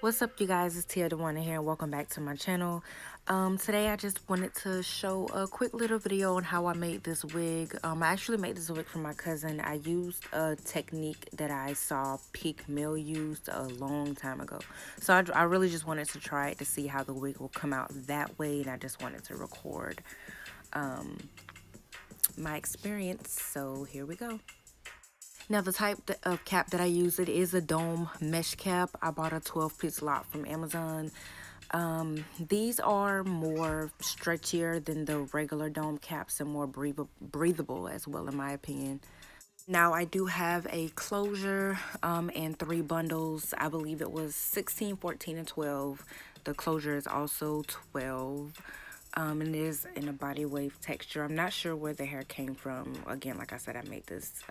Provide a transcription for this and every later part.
What's up, you guys? It's Tiadwana here, and welcome back to my channel. Today I just wanted to show a quick little video on how I made this wig. I actually made this wig for my cousin. I used a technique that I saw Peakmill used a long time ago. So I really just wanted to try it to see how the wig will come out that way, and I just wanted to record my experience. So here we go. Now, the type of cap that I use, it is a dome mesh cap. I bought a 12-piece lot from Amazon. These are more stretchier than the regular dome caps and more breathable as well, in my opinion. Now, I do have a closure and 3 bundles. I believe it was 16, 14, and 12. The closure is also 12. And it is in a body wave texture. I'm not sure where the hair came from. Again, like I said, I made this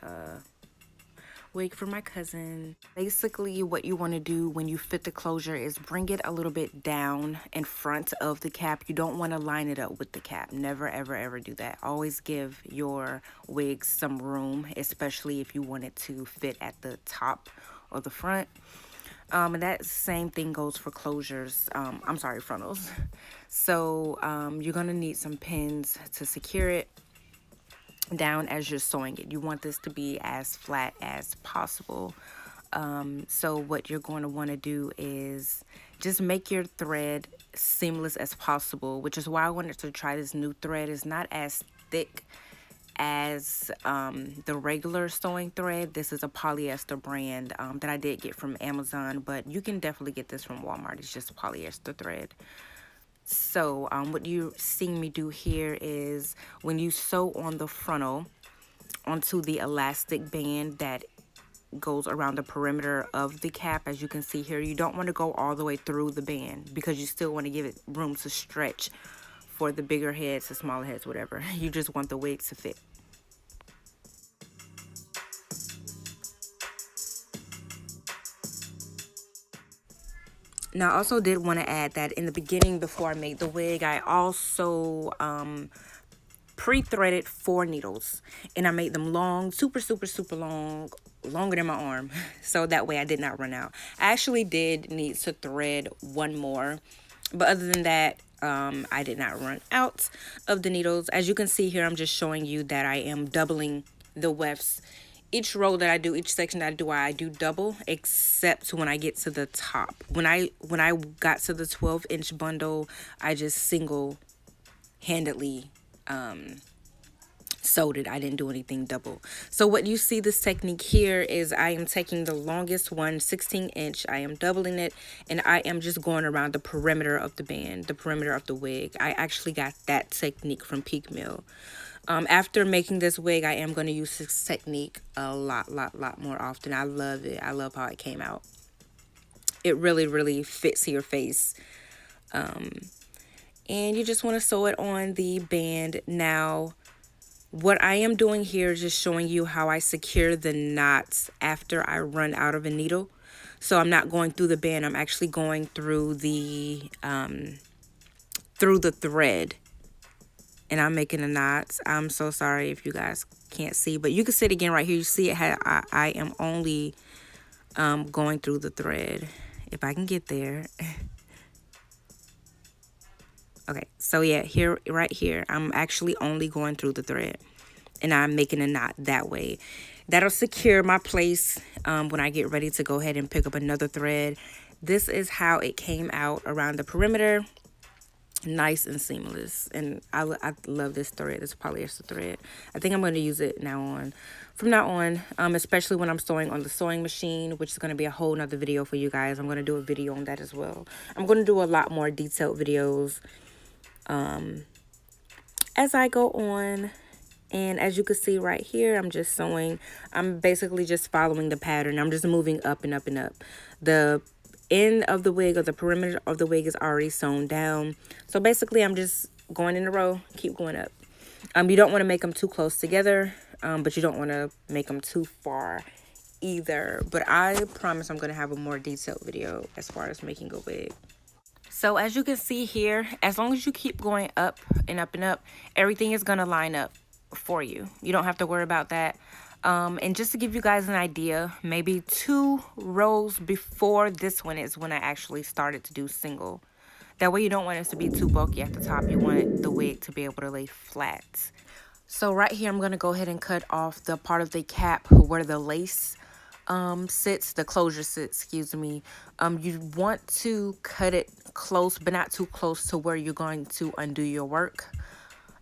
wig for my cousin. Basically, what you want to do when you fit the closure is bring it a little bit down in front of the cap. You don't want to line it up with the cap. Never, ever, ever do that. Always give your wig some room, especially if you want it to fit at the top or the front. And that same thing goes for closures. I'm sorry, frontals. So you're going to need some pins to secure it down as you're sewing it. You want this to be as flat as possible. So what you're going to want to do is just make your thread seamless as possible, which is why I wanted to try this new thread. It's not as thick as the regular sewing thread. This is a polyester brand that I did get from Amazon, but you can definitely get this from Walmart. It's just polyester thread. So what you're seeing me do here is when you sew on the frontal onto the elastic band that goes around the perimeter of the cap, as you can see here, you don't want to go all the way through the band because you still want to give it room to stretch for the bigger heads, the smaller heads, whatever. You just want the wig to fit. Now, I also did want to add that in the beginning, before I made the wig, I also pre-threaded 4 needles, and I made them long, super long, longer than my arm, so that way I did not run out. I actually did need to thread 1 more, but other than that, I did not run out of the needles. As you can see here, I'm just showing you that I am doubling the wefts. Each row that I do, each section that I do double, except when I get to the top. When I got to the 12-inch bundle, I just single-handedly sewed it. I didn't do anything double. So what you see this technique here is I am taking the longest one, 16-inch. I am doubling it, and I am just going around the perimeter of the band, the perimeter of the wig. I actually got that technique from Peakmill. After making this wig, I am going to use this technique a lot more often. I love it. I love how it came out. It really fits your face. And you just want to sew it on the band. Now, what I am doing here is just showing you how I secure the knots after I run out of a needle. So I'm not going through the band. I'm actually going through the thread. And I'm making the knots. I'm so sorry if you guys can't see, but you can see it again right here. You see it. I am only going through the thread. If I can get there. Okay, so yeah, here, right here, I'm actually only going through the thread, and I'm making a knot that way. That'll secure my place when I get ready to go ahead and pick up another thread. This is how it came out around the perimeter. Nice and seamless, and I love this thread, this polyester thread. I think I'm going to use it from now on, especially when I'm sewing on the sewing machine, which is going to be a whole nother video for you guys. I'm going to do a video on that as well. I'm going to do a lot more detailed videos as I go on. And as you can see right here, I'm just sewing. I'm basically just following the pattern. I'm just moving up and up and up. The end of the wig, or the perimeter of the wig, is already sewn down. So basically, I'm just going in a row, keep going up. You don't want to make them too close together, but you don't want to make them too far either. But I promise I'm going to have a more detailed video as far as making a wig. So as you can see here, as long as you keep going up and up and up, everything is going to line up for you. You don't have to worry about that. And just to give you guys an idea, maybe 2 rows before this one is when I actually started to do single. That way you don't want it to be too bulky at the top. You want the wig to be able to lay flat. So right here, I'm going to go ahead and cut off the part of the cap where the lace sits, the closure sits, excuse me. You want to cut it close, but not too close to where you're going to undo your work.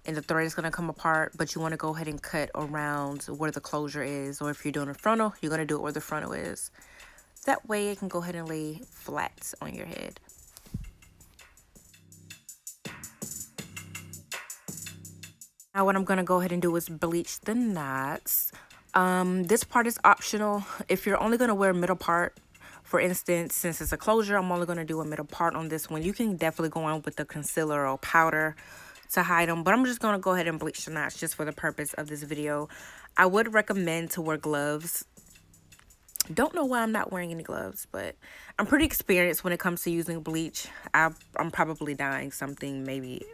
And the thread is going to come apart, but you want to go ahead and cut around where the closure is. Or if you're doing a frontal, you're going to do it where the frontal is. That way it can go ahead and lay flat on your head. Now what I'm going to go ahead and do is bleach the knots. This part is optional. If you're only going to wear middle part, for instance, since it's a closure, I'm only going to do a middle part on this one. You can definitely go on with the concealer or powder to hide them, but I'm just going to go ahead and bleach the knots just for the purpose of this video. I would recommend to wear gloves. Don't know why I'm not wearing any gloves, but I'm pretty experienced when it comes to using bleach. I'm probably dyeing something maybe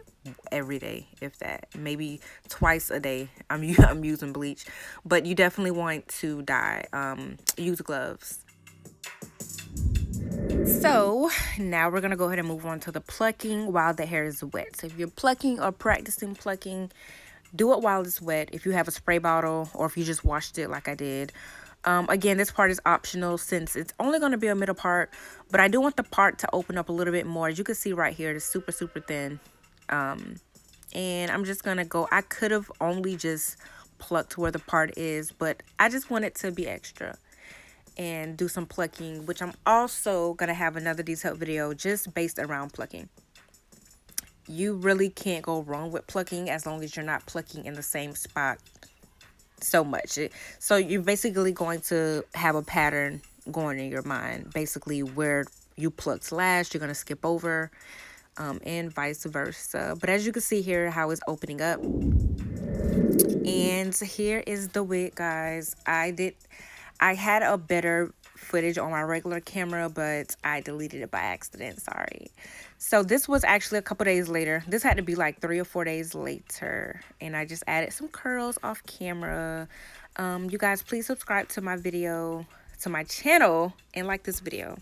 every day, if that, maybe twice a day. I'm using bleach, but you definitely want to dye. Use gloves. So now we're gonna go ahead and move on to the plucking while the hair is wet. So if you're plucking or practicing plucking, do it while it's wet. If you have a spray bottle or if you just washed it like I did. Again, this part is optional since it's only going to be a middle part, but I do want the part to open up a little bit more. As you can see right here, it's super, super thin. And I'm just going to go, I could have only just plucked where the part is, but I just want it to be extra and do some plucking, which I'm also going to have another detailed video just based around plucking. You really can't go wrong with plucking as long as you're not plucking in the same spot so much. So you're basically going to have a pattern going in your mind. Basically, where you plucked last, you're going to skip over, and vice versa. But as you can see here, how it's opening up. And here is the wig, guys. I had a better footage on my regular camera, but I deleted it by accident. Sorry. So this was actually a couple days later. This had to be like 3 or 4 days later. And I just added some curls off camera. You guys, please subscribe to my video, to my channel, and like this video.